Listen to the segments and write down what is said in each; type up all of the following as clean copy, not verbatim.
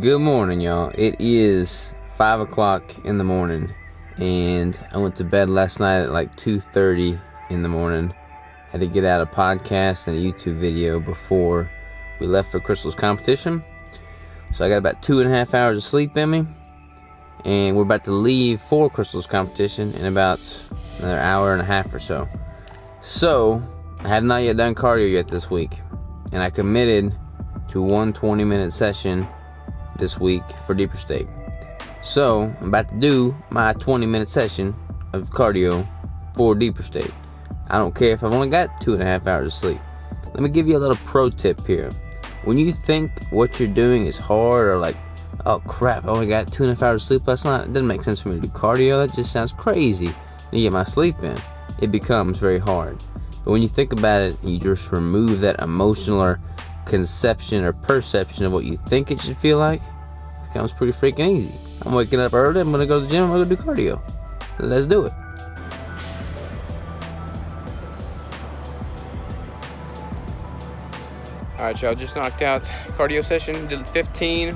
Good morning, y'all. It is 5 o'clock in the morning, and I went to bed last night at like 2:30 in the morning. Had to get out a podcast and a YouTube video before we left for Crystal's competition. So I got about 2.5 hours of sleep in me, and we're about to leave for Crystal's competition in about another hour and a half or so. So I have not yet done cardio yet this week, and I committed to one 20-minute session this week for Deeper State. So I'm about to do my 20-minute session of cardio for Deeper State. I don't care if I've only got 2.5 hours of sleep. Let me give you a little pro tip here. When you think what you're doing is hard, or like, oh crap, I only got 2.5 hours of sleep last night, it doesn't make sense for me to do cardio, that just sounds crazy. And you get my sleep in, it becomes very hard. But when you think about it, you just remove that emotional or conception or perception of what you think it should feel like, it becomes pretty freaking easy. I'm waking up early, I'm gonna go to the gym, I'm gonna do cardio. Let's do it. Alright, y'all, just knocked out cardio session, did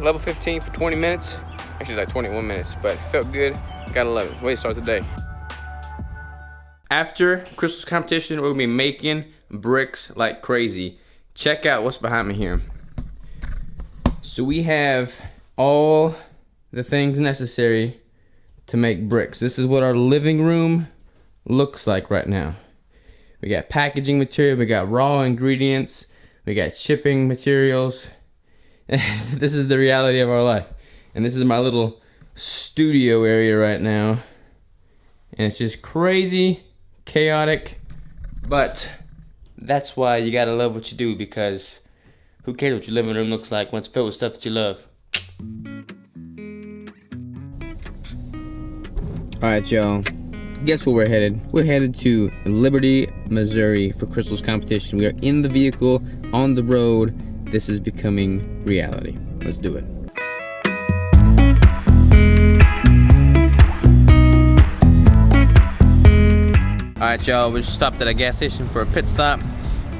level 15 for 20 minutes. Actually, like 21 minutes, but felt good. Gotta love it. Way to start the day. After Crystal's competition, we're gonna be making bricks like crazy. Check out what's behind me here. So we have all the things necessary to make bricks. This is what our living room looks like right now. We got packaging material, we got raw ingredients, we got shipping materials. This is the reality of our life. And this is my little studio area right now. And it's just crazy, chaotic, but that's why you gotta love what you do, because who cares what your living room looks like when it's filled with stuff that you love. Alright, y'all. Guess where we're headed? We're headed to Liberty, Missouri for Crystal's competition. We are in the vehicle, on the road. This is becoming reality. Let's do it. Alright, y'all, we just stopped at a gas station for a pit stop.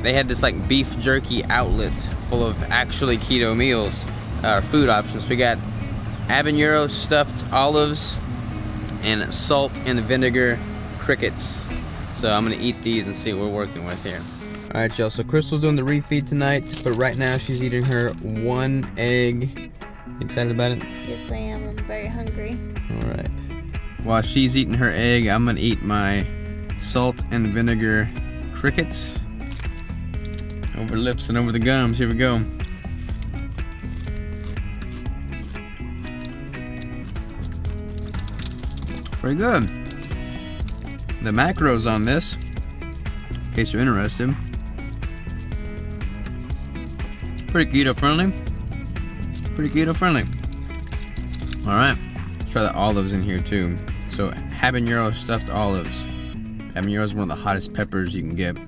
They had this like beef jerky outlet full of actually keto meals, food options. We got habanero stuffed olives and salt and vinegar crickets. So I'm gonna eat these and see what we're working with here. Alright, y'all, so Crystal's doing the refeed tonight, but right now she's eating her one egg. You excited about it? Yes, I am. I'm very hungry. Alright. While she's eating her egg, I'm gonna eat my salt and vinegar crickets. Over the lips and over the gums. Here we go. Pretty good. The macros on this, in case you're interested, pretty keto friendly. Pretty keto friendly. Alright, let's try the olives in here too. So habanero stuffed olives. Habanero is one of the hottest peppers you can get.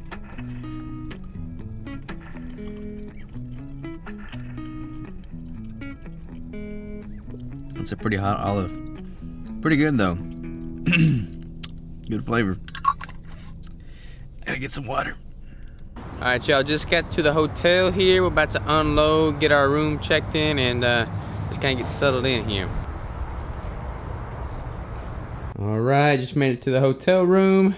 It's a pretty hot olive. Pretty good though. Good flavor. Gotta get some water. Alright, y'all, just got to the hotel here. We're about to unload, get our room checked in, and just kind of get settled in here. Alright, just made it to the hotel room.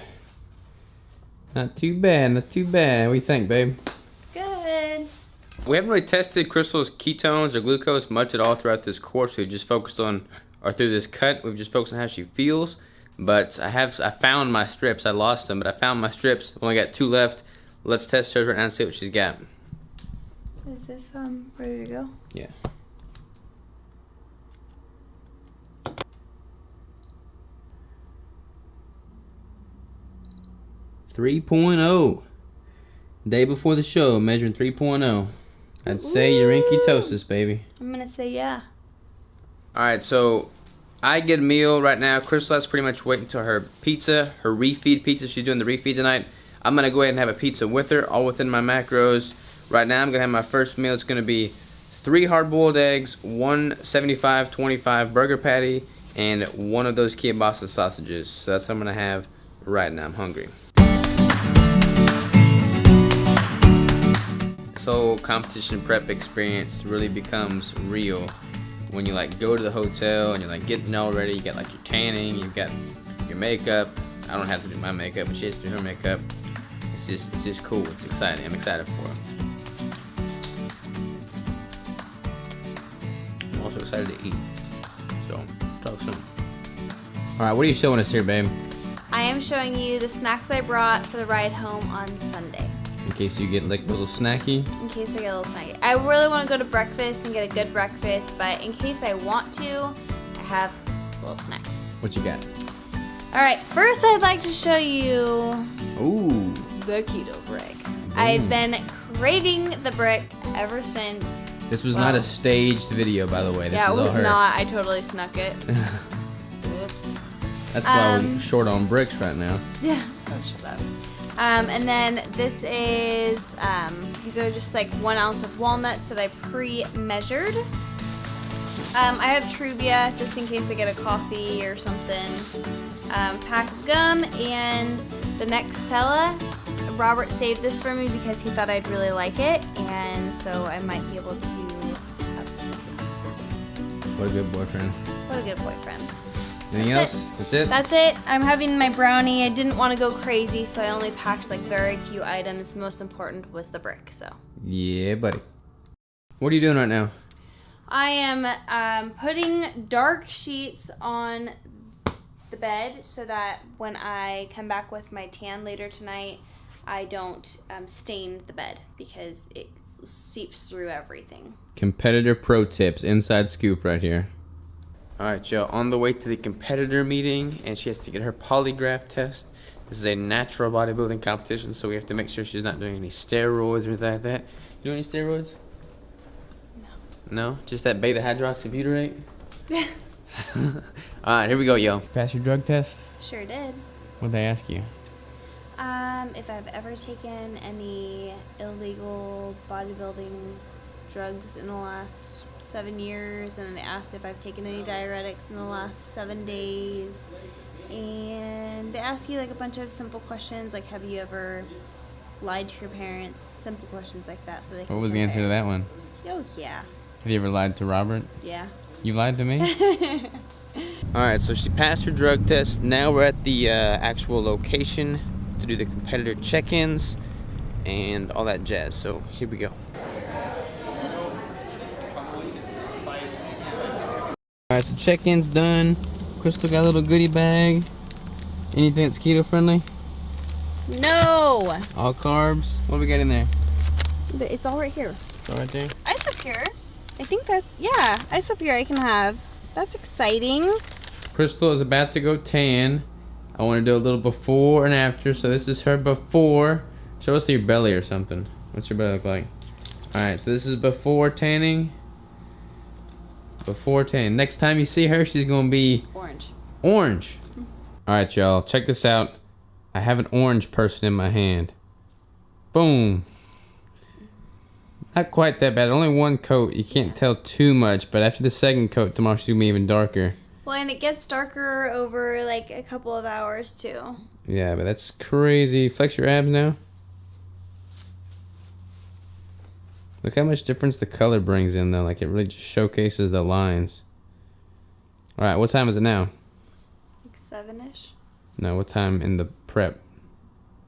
Not too bad, not too bad. What do you think, babe? Good. We haven't really tested Crystal's ketones or glucose much at all throughout this course. We've just focused on, or through this cut, we've just focused on how she feels. But I found my strips. I lost them, but I found my strips. I've only got 2 left. Let's test hers right now and see what she's got. Is this ready to go? Yeah. .3. Day before the show, measuring 3.0. I'd say you're in ketosis, baby. I'm gonna say yeah. Alright, so I get a meal right now. Crystal has pretty much wait until her pizza, her refeed pizza. She's doing the refeed tonight. I'm gonna go ahead and have a pizza with her, all within my macros. Right now, I'm gonna have my first meal. It's gonna be 3 hard-boiled eggs, 1 75-25 burger patty, and 1 of those kielbasa sausages. So that's what I'm gonna have right now. I'm hungry. This whole competition prep experience really becomes real when you like go to the hotel and you're like getting all ready, you got like your tanning, you've got your makeup. I don't have to do my makeup, but she has to do her makeup. It's just cool. It's exciting. I'm excited for her. I'm also excited to eat. So, talk soon. Alright, what are you showing us here, babe? I am showing you the snacks I brought for the ride home on Sunday. In case you get like a little snacky? In case I get a little snacky. I really want to go to breakfast and get a good breakfast, but in case I want to, I have little snacks. What you got? Alright, first I'd like to show you Ooh. the Keto brick. I've been craving the brick ever since. This was not a staged video, by the way. This Yeah, it all was her. not. I totally snuck it. Oops. That's why we're short on bricks right now. Yeah, don't shut up. And then this is, these are just like 1 ounce of walnuts that I pre-measured. I have Truvia just in case I get a coffee or something. Pack of gum and the Nextella. Robert saved this for me because he thought I'd really like it, and so I might be able to have this. What a good boyfriend. What a good boyfriend. Anything else? That's it? That's it. I'm having my brownie. I didn't want to go crazy, so I only packed like very few items. The most important was the brick, so. Yeah, buddy. What are you doing right now? I am putting dark sheets on the bed so that when I come back with my tan later tonight, I don't stain the bed because it seeps through everything. Competitor pro tips, inside scoop right here. Alright, y'all, on the way to the competitor meeting, and she has to get her polygraph test. This is a natural bodybuilding competition, so we have to make sure she's not doing any steroids or anything like that. You doing any steroids? No? Just that beta hydroxybutyrate? Yeah. Alright, here we go, yo. Pass your drug test? Sure did. What'd they ask you? If I've ever taken any illegal bodybuilding drugs in the last 7 years, and then they asked if I've taken any diuretics in the last 7 days, and they ask you like a bunch of simple questions like have you ever lied to your parents, simple questions like that. So they can What was the answer to that one? Oh yeah. Have you ever lied to Robert? Yeah. You lied to me? Alright, so she passed her drug test. Now we're at the actual location to do the competitor check-ins and all that jazz. So here we go. Alright, so check-in's done. Crystal got a little goodie bag. Anything that's keto friendly? No! All carbs. What do we got in there? It's all right here. It's all right there? Ice up here. I think that, yeah, ice up here I can have. That's exciting. Crystal is about to go tan. I want to do a little before and after. So this is her before. Show us your belly or something. What's your belly look like? Alright, so this is before tanning. Before tanning. Next time you see her, she's going to be Orange. Orange. Alright, y'all. Check this out. I have an orange person in my hand. Boom. Not quite that bad. Only one coat. You can't tell too much. But after the second coat, tomorrow she's going to be even darker. Well, and it gets darker over like a couple of hours too. Yeah, but that's crazy. Flex your abs now. Look how much difference the color brings in though. Like it really just showcases the lines. Alright, what time is it now? Like 7-ish. No, what time in the prep?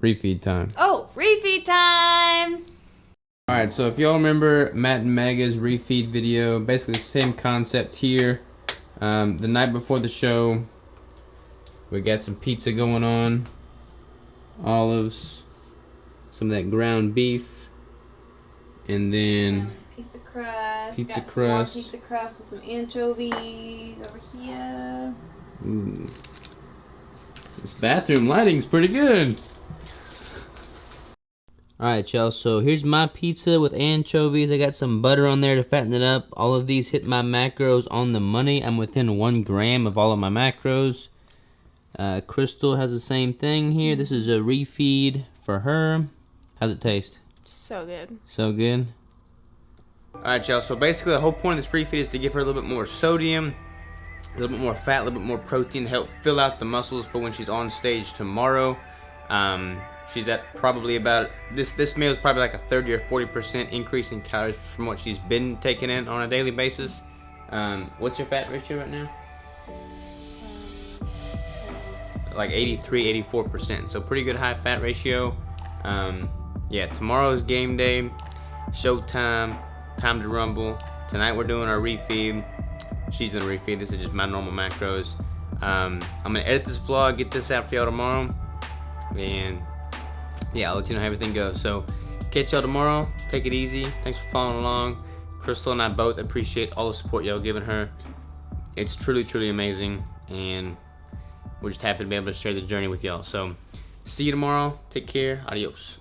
Refeed time. Oh, refeed time! Alright, so if y'all remember Matt and Mega's refeed video, basically the same concept here. The night before the show, we got some pizza going on, olives, some of that ground beef, and then some pizza crust. Pizza got crust. Some more pizza crust with some anchovies over here. Ooh. This bathroom lighting's pretty good. Alright, y'all, so here's my pizza with anchovies. I got some butter on there to fatten it up. All of these hit my macros on the money. I'm within 1 gram of all of my macros. Crystal has the same thing here. This is a refeed for her. How's it taste? So good. So good? Alright, y'all, so basically the whole point of this refeed is to give her a little bit more sodium, a little bit more fat, a little bit more protein to help fill out the muscles for when she's on stage tomorrow. She's at probably about, this meal is probably like a 30 or 40% increase in calories from what she's been taking in on a daily basis. What's your fat ratio right now? Like 83, 84%. So pretty good high fat ratio. Yeah, tomorrow's game day, showtime, time to rumble. Tonight we're doing our refeed. She's gonna refeed. This is just my normal macros. I'm gonna edit this vlog, get this out for y'all tomorrow, and yeah, I'll let you know how everything goes. So catch y'all tomorrow. Take it easy. Thanks for following along. Crystal and I both appreciate all the support y'all giving her. It's truly, truly amazing, and we're just happy to be able to share the journey with y'all. So see you tomorrow. Take care. Adios.